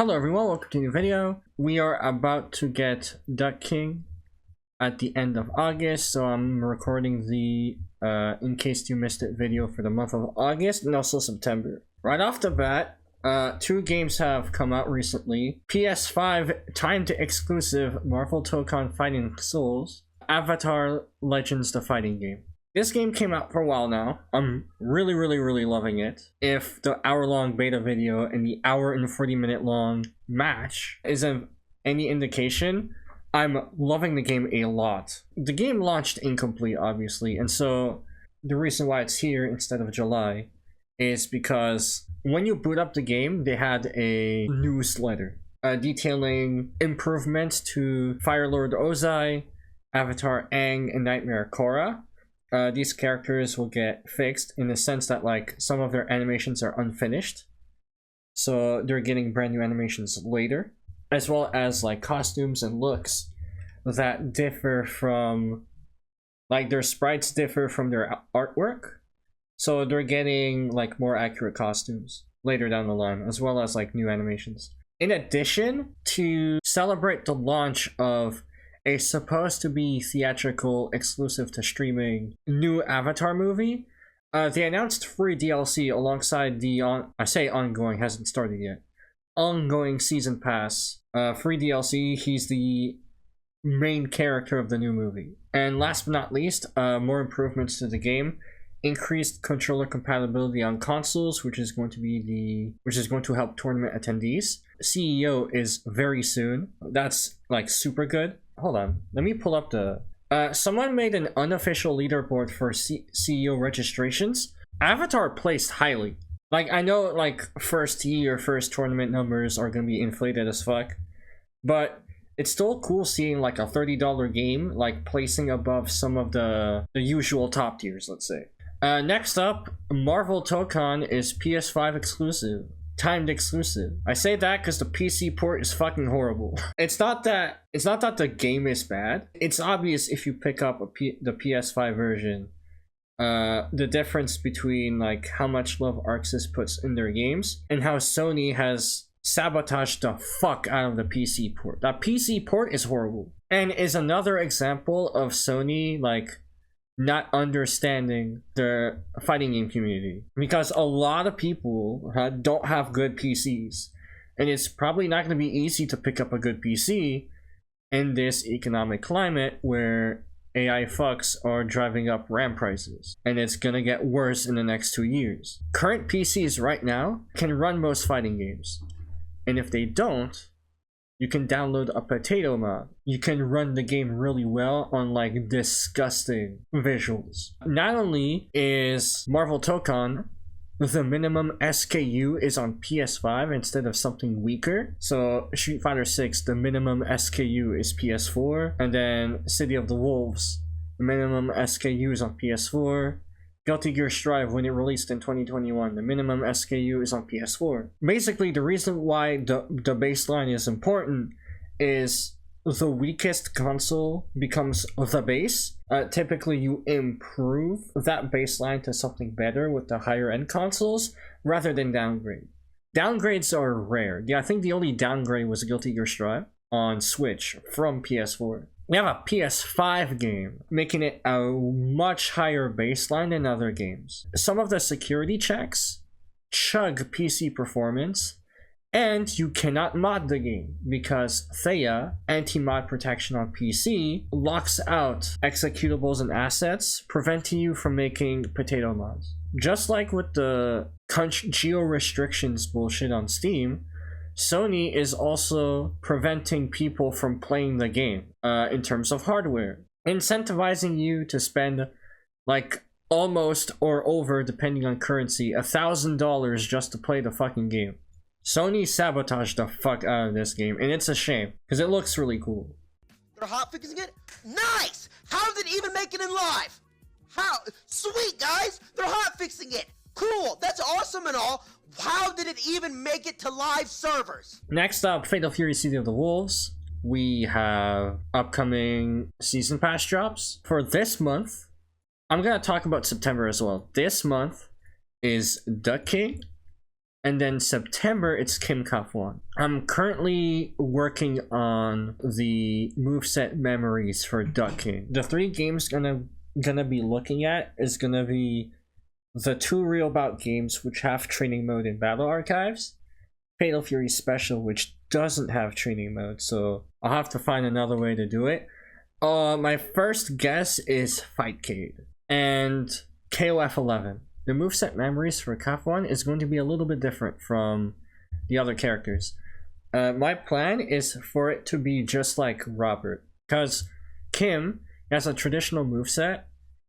Hello everyone, welcome to a new video. We are about to get Duck King at the end of August, so I'm recording the in case you missed it video for the month of August and also September. Right off the bat, two games have come out recently. PS5 timed exclusive Marvel Tokon Fighting Souls, Avatar Legends the Fighting Game. This game came out for a while now. I'm really loving it. If the hour-long beta video and the hour and 40-minute long match isn't any indication, I'm loving the game a lot. The game launched incomplete, obviously, and so the reason why it's here instead of July is because when you boot up the game, they had a newsletter detailing improvements to Fire Lord Ozai, Avatar Aang, and Nightmare Korra. These characters will get fixed in the sense that like some of their animations are unfinished, so they're getting brand new animations later, as well as like costumes and looks that differ from, like, their sprites differ from their artwork, so they're getting like more accurate costumes later down the line, as well as like new animations. In addition, to celebrate the launch of a supposed to be theatrical exclusive to streaming new Avatar movie, they announced free DLC alongside the ongoing, hasn't started yet, ongoing season pass. Free DLC. He's the main character of the new movie. And last but not least, more improvements to the game. Increased controller compatibility on consoles, which is going to help tournament attendees. CEO is very soon. That's like super good. Hold on, let me pull up the someone made an unofficial leaderboard for CEO registrations. Avatar placed highly. Like, I know like first tournament numbers are gonna be inflated as fuck, but it's still cool seeing like a $30 game like placing above some of the usual top tiers, let's say. Next up, Marvel Tokon is PS5 exclusive. Timed exclusive. I say that because the PC port is fucking horrible. It's not that the game is bad. It's obvious if you pick up the PS5 version, the difference between like how much love Arxis puts in their games and how Sony has sabotaged the fuck out of the PC port. That PC port is horrible, and is another example of Sony like not understanding the fighting game community, because a lot of people don't have good PCs, and it's probably not going to be easy to pick up a good PC in this economic climate where AI fucks are driving up RAM prices, and it's going to get worse in the next 2 years. Current PCs right now can run most fighting games, and if they don't, you can download a potato mod. You can run the game really well on like disgusting visuals. Not only is Marvel Tokon, the minimum SKU is on PS5 instead of something weaker. So Street Fighter 6, the minimum SKU is PS4, and then City of the Wolves, the minimum SKU is on PS4. Guilty Gear Strive, when it released in 2021, the minimum SKU is on PS4. Basically, the reason why the baseline is important is the weakest console becomes the base. Typically, you improve that baseline to something better with the higher end consoles rather than downgrade. Downgrades are rare. Yeah, I think the only downgrade was Guilty Gear Strive on Switch from PS4. We have a PS5 game, making it a much higher baseline than other games. Some of the security checks chug PC performance, and you cannot mod the game because Theia, anti-mod protection on PC, locks out executables and assets, preventing you from making potato mods. Just like with the geo restrictions bullshit on Steam, Sony is also preventing people from playing the game in terms of hardware, incentivizing you to spend like almost or over, depending on currency, $1,000 just to play the fucking game. Sony sabotaged the fuck out of this game, and it's a shame because it looks really cool. They're hotfixing it? Nice! How did it even make it in live? How? Sweet, guys! They're hotfixing it! Cool! That's awesome and all! How did it even make it to live servers? Next up, Fatal Fury City of the Wolves. We have upcoming season pass drops for this month. I'm gonna talk about September as well. This month is Duck King, And then September, it's Kim Kaf-won. I'm currently working on the moveset memories for Duck King. The 3 games gonna be looking at is gonna be the 2 Real Bout games, which have training mode in Battle Archives, Fatal Fury Special, which doesn't have training mode, so I'll have to find another way to do it. My first guess is Fightcade and KOF 11. The moveset memories for Kaf-won is going to be a little bit different from the other characters. My plan is for it to be just like Robert, because Kim has a traditional moveset,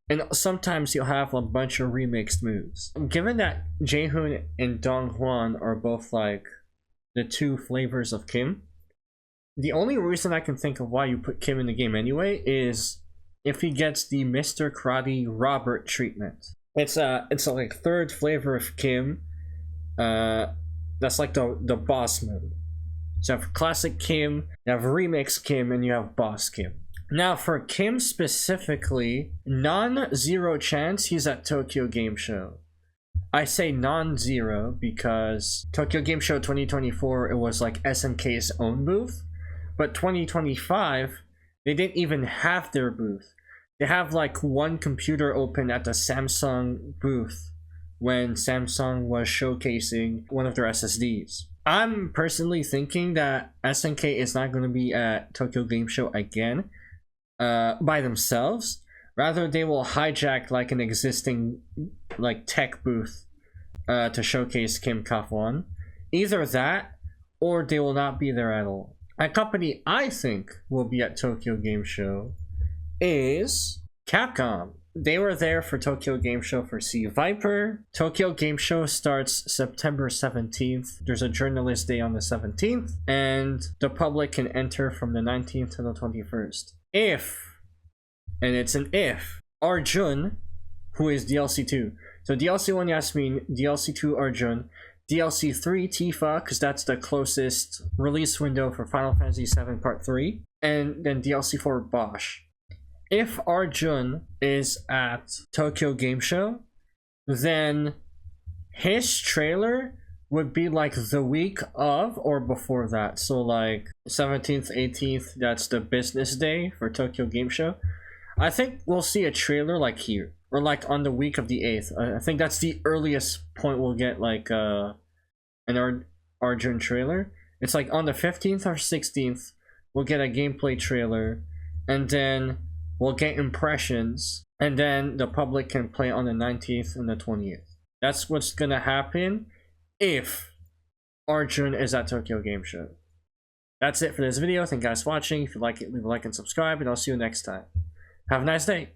and sometimes you'll have a bunch of remixed moves. Given that Jaehoon and Dong-hwan are both like the 2 flavors of Kim, the only reason I can think of why you put Kim in the game anyway is if he gets the Mr. Karate Robert treatment. It's a like 3rd flavor of Kim. That's like the boss mode. So you have classic Kim, you have remix Kim, and you have boss Kim. Now for Kim specifically, non-zero chance he's at Tokyo Game Show. I say non-zero because Tokyo Game Show 2024, it was like SNK's own booth, but 2025 they didn't even have their booth. They have like 1 computer open at the Samsung booth when Samsung was showcasing one of their SSDs. I'm personally thinking that SNK is not going to be at Tokyo Game Show again by themselves. Rather, they will hijack like an existing like tech booth to showcase Kim Kaf-won. Either that, or they will not be there at all. A company I think will be at Tokyo Game Show is Capcom. They were there for Tokyo Game Show for Sea Viper. Tokyo Game Show starts September 17th. There's a journalist day on the 17th, and the public can enter from the 19th to the 21st. If, and it's an if, Arjun, who is DLC 2. So DLC 1 Yasmine, DLC 2 Arjun, DLC 3 Tifa, because that's the closest release window for Final Fantasy VII Part 3, and then DLC 4 Bosch. If Arjun is at Tokyo Game Show, then his trailer would be like the week of or before that. So like 17th, 18th, that's the business day for Tokyo Game Show. I think we'll see a trailer like here, or like on the week of the 8th. I think that's the earliest point we'll get like an Arjun trailer. It's like on the 15th or 16th, we'll get a gameplay trailer, and then we'll get impressions, and then the public can play on the 19th and the 20th. That's what's gonna happen if Arjun is at Tokyo Game Show. That's it for this video. Thank you guys for watching. If you like it, leave a like and subscribe, and I'll see you next time. Have a nice day.